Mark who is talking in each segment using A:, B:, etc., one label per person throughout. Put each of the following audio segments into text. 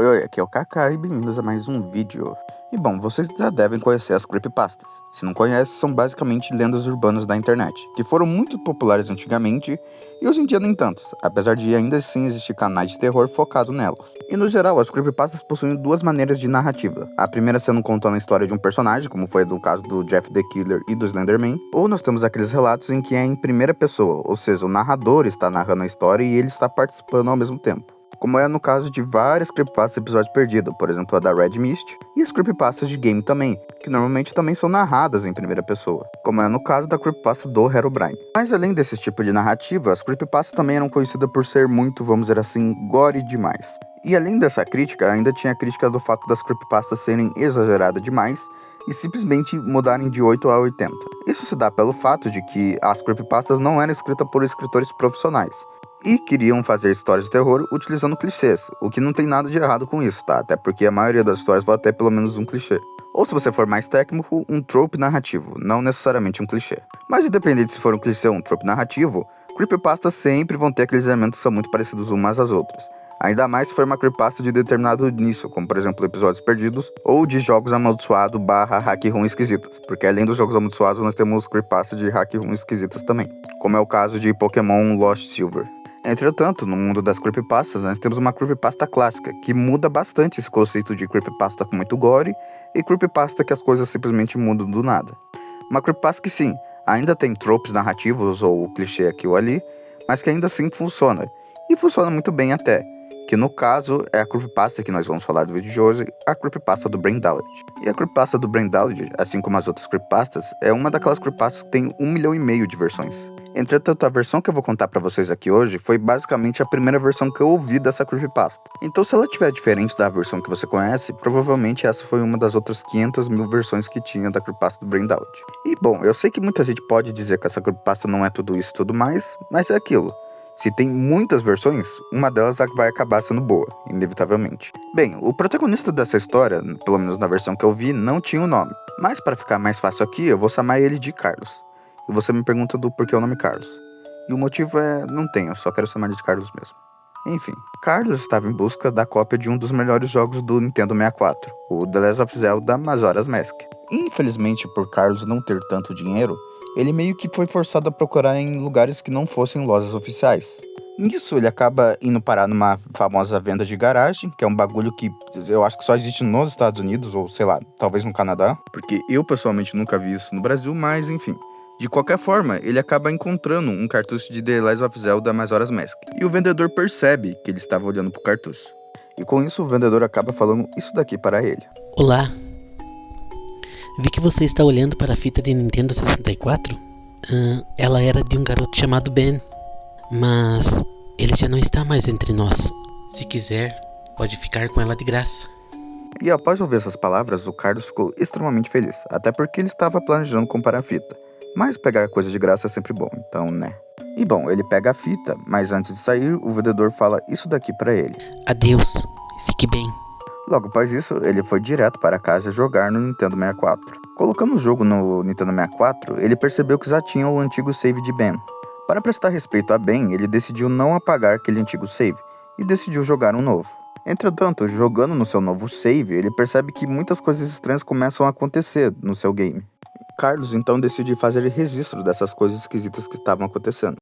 A: Oi, aqui é o Kaká e bem-vindos a mais um vídeo. E bom, vocês já devem conhecer as creepypastas. Se não conhecem, são basicamente lendas urbanas da internet, que foram muito populares antigamente e hoje em dia nem tanto, apesar de ainda assim existir canais de terror focados nelas. E no geral, as creepypastas possuem duas maneiras de narrativa. A primeira sendo contando a história de um personagem, como foi no caso do Jeff the Killer e do Slenderman, ou nós temos aqueles relatos em que é em primeira pessoa, ou seja, o narrador está narrando a história e ele está participando ao mesmo tempo. Como é no caso de várias creepypastas de Episódio Perdido, por exemplo a da Red Mist, e as creepypastas de game também, que normalmente também são narradas em primeira pessoa, como é no caso da creepypasta do Herobrine. Mas além desse tipo de narrativa, as creepypastas também eram conhecidas por ser muito, vamos dizer assim, gore demais. E além dessa crítica, ainda tinha a crítica do fato das creepypastas serem exageradas demais e simplesmente mudarem de 8 a 80. Isso se dá pelo fato de que as creepypastas não eram escritas por escritores profissionais, e queriam fazer histórias de terror utilizando clichês, o que não tem nada de errado com isso, tá? Até porque a maioria das histórias vai ter pelo menos um clichê. Ou se você for mais técnico, um trope narrativo, não necessariamente um clichê. Mas independente se for um clichê ou um trope narrativo, creepypastas sempre vão ter aqueles elementos que são muito parecidos umas às outras. Ainda mais se for uma creepypasta de determinado nicho, como por exemplo Episódios Perdidos, ou de jogos amaldiçoados barra hack room esquisitos, porque além dos jogos amaldiçoados nós temos creepypastas de hack room esquisitas também, como é o caso de Pokémon Lost Silver. Entretanto, no mundo das creepypastas, nós temos uma creepypasta clássica, que muda bastante esse conceito de creepypasta com muito gore, e creepypasta que as coisas simplesmente mudam do nada. Uma creepypasta que sim, ainda tem tropes narrativos ou clichê aqui ou ali, mas que ainda assim funciona, e funciona muito bem até, que no caso é a creepypasta que nós vamos falar do vídeo de hoje, a creepypasta do Braindallet. E a creepypasta do Braindallet, assim como as outras creepypastas, é uma daquelas creepypastas que tem 1,5 milhão de versões. Entretanto, a versão que eu vou contar pra vocês aqui hoje foi basicamente a primeira versão que eu ouvi dessa creepypasta. Então, se ela tiver diferente da versão que você conhece, provavelmente essa foi uma das outras 500 mil versões que tinha da creepypasta do Braindallet. E bom, eu sei que muita gente pode dizer que essa creepypasta não é tudo isso e tudo mais, mas é aquilo. Se tem muitas versões, uma delas vai acabar sendo boa, inevitavelmente. Bem, o protagonista dessa história, pelo menos na versão que eu vi, não tinha um nome. Mas para ficar mais fácil aqui, eu vou chamar ele de Carlos. E você me pergunta do porquê o nome Carlos. E o motivo é, não tenho, só quero chamar ele de Carlos mesmo. Enfim, Carlos estava em busca da cópia de um dos melhores jogos do Nintendo 64, o The Legend of Zelda Majora's Mask. Infelizmente, por Carlos não ter tanto dinheiro, ele meio que foi forçado a procurar em lugares que não fossem lojas oficiais. Nisso, ele acaba indo parar numa famosa venda de garagem, que é um bagulho que eu acho que só existe nos Estados Unidos, ou sei lá, talvez no Canadá, porque eu pessoalmente nunca vi isso no Brasil, mas enfim. De qualquer forma, ele acaba encontrando um cartucho de The Legend of Zelda Majora's Mask, e o vendedor percebe que ele estava olhando pro cartucho. E com isso, o vendedor acaba falando isso daqui para ele.
B: Olá, vi que você está olhando para a fita de Nintendo 64. Ela era de um garoto chamado Ben, mas ele já não está mais entre nós. Se quiser, pode ficar com ela de graça.
A: E após ouvir essas palavras, o Carlos ficou extremamente feliz, até porque ele estava planejando comprar a fita. Mas pegar coisa de graça é sempre bom, então né. E bom, ele pega a fita, mas antes de sair, o vendedor fala isso daqui pra ele.
B: Adeus, fique bem.
A: Logo após isso, ele foi direto para casa jogar no Nintendo 64. Colocando o jogo no Nintendo 64, ele percebeu que já tinha o antigo save de Ben. Para prestar respeito a Ben, ele decidiu não apagar aquele antigo save, e decidiu jogar um novo. Entretanto, jogando no seu novo save, ele percebe que muitas coisas estranhas começam a acontecer no seu game. Carlos então decide fazer registro dessas coisas esquisitas que estavam acontecendo.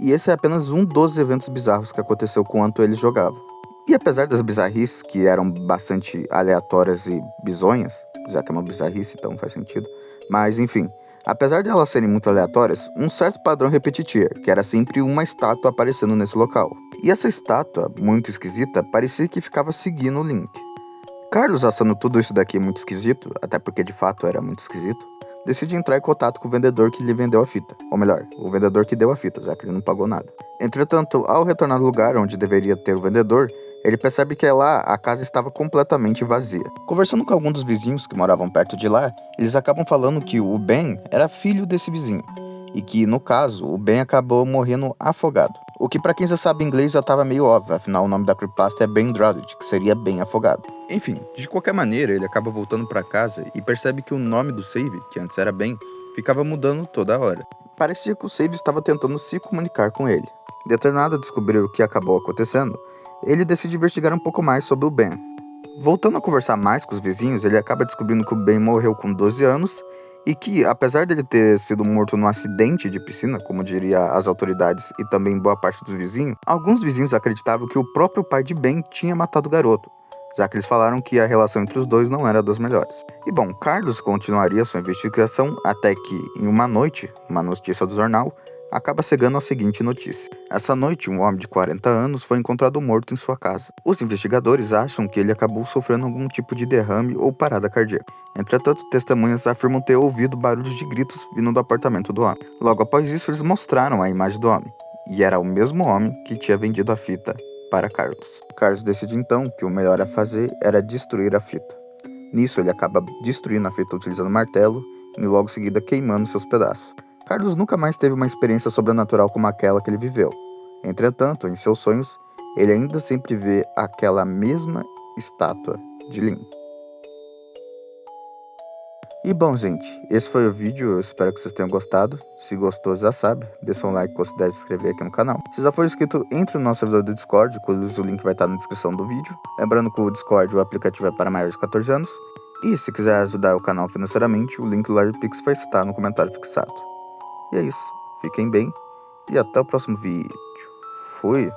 A: E esse é apenas um dos eventos bizarros que aconteceu enquanto eles jogavam. E apesar das bizarrices, que eram bastante aleatórias e bizonhas, já que é uma bizarrice, então faz sentido, mas enfim, apesar de elas serem muito aleatórias, um certo padrão repetia, que era sempre uma estátua aparecendo nesse local. E essa estátua, muito esquisita, parecia que ficava seguindo o Link. Carlos, achando tudo isso daqui muito esquisito, até porque de fato era muito esquisito, decide entrar em contato com o vendedor que lhe vendeu a fita. Ou melhor, o vendedor que deu a fita, já que ele não pagou nada. Entretanto, ao retornar ao lugar onde deveria ter o vendedor, ele percebe que lá a casa estava completamente vazia. Conversando com alguns dos vizinhos que moravam perto de lá, eles acabam falando que o Ben era filho desse vizinho. E que, no caso, o Ben acabou morrendo afogado. O que pra quem já sabe inglês já tava meio óbvio, afinal o nome da creepypasta é Ben Drowned, que seria bem afogado. Enfim, de qualquer maneira, ele acaba voltando pra casa e percebe que o nome do save, que antes era Ben, ficava mudando toda hora. Parecia que o save estava tentando se comunicar com ele. Determinado a descobrir o que acabou acontecendo, ele decide investigar um pouco mais sobre o Ben. Voltando a conversar mais com os vizinhos, ele acaba descobrindo que o Ben morreu com 12 anos e que, apesar dele ter sido morto num acidente de piscina, como diria as autoridades e também boa parte dos vizinhos, alguns vizinhos acreditavam que o próprio pai de Ben tinha matado o garoto, já que eles falaram que a relação entre os dois não era das melhores. E bom, Carlos continuaria sua investigação até que, em uma noite, uma notícia do jornal, acaba chegando a seguinte notícia. Essa noite, um homem de 40 anos foi encontrado morto em sua casa. Os investigadores acham que ele acabou sofrendo algum tipo de derrame ou parada cardíaca. Entretanto, testemunhas afirmam ter ouvido barulhos de gritos vindo do apartamento do homem. Logo após isso, eles mostraram a imagem do homem. E era o mesmo homem que tinha vendido a fita para Carlos. Carlos decide então que o melhor a fazer era destruir a fita. Nisso, ele acaba destruindo a fita utilizando o martelo e logo em seguida queimando seus pedaços. Carlos nunca mais teve uma experiência sobrenatural como aquela que ele viveu. Entretanto, em seus sonhos, ele ainda sempre vê aquela mesma estátua de Link. E bom, gente, esse foi o vídeo, eu espero que vocês tenham gostado. Se gostou, já sabe, deixa um like e considere se inscrever aqui no canal. Se já for inscrito, entre no nosso servidor do Discord, cujo link vai estar na descrição do vídeo. Lembrando que o Discord, o aplicativo é para maiores de 14 anos. E se quiser ajudar o canal financeiramente, o link do LargePix vai estar no comentário fixado. E é isso, fiquem bem e até o próximo vídeo. Fui!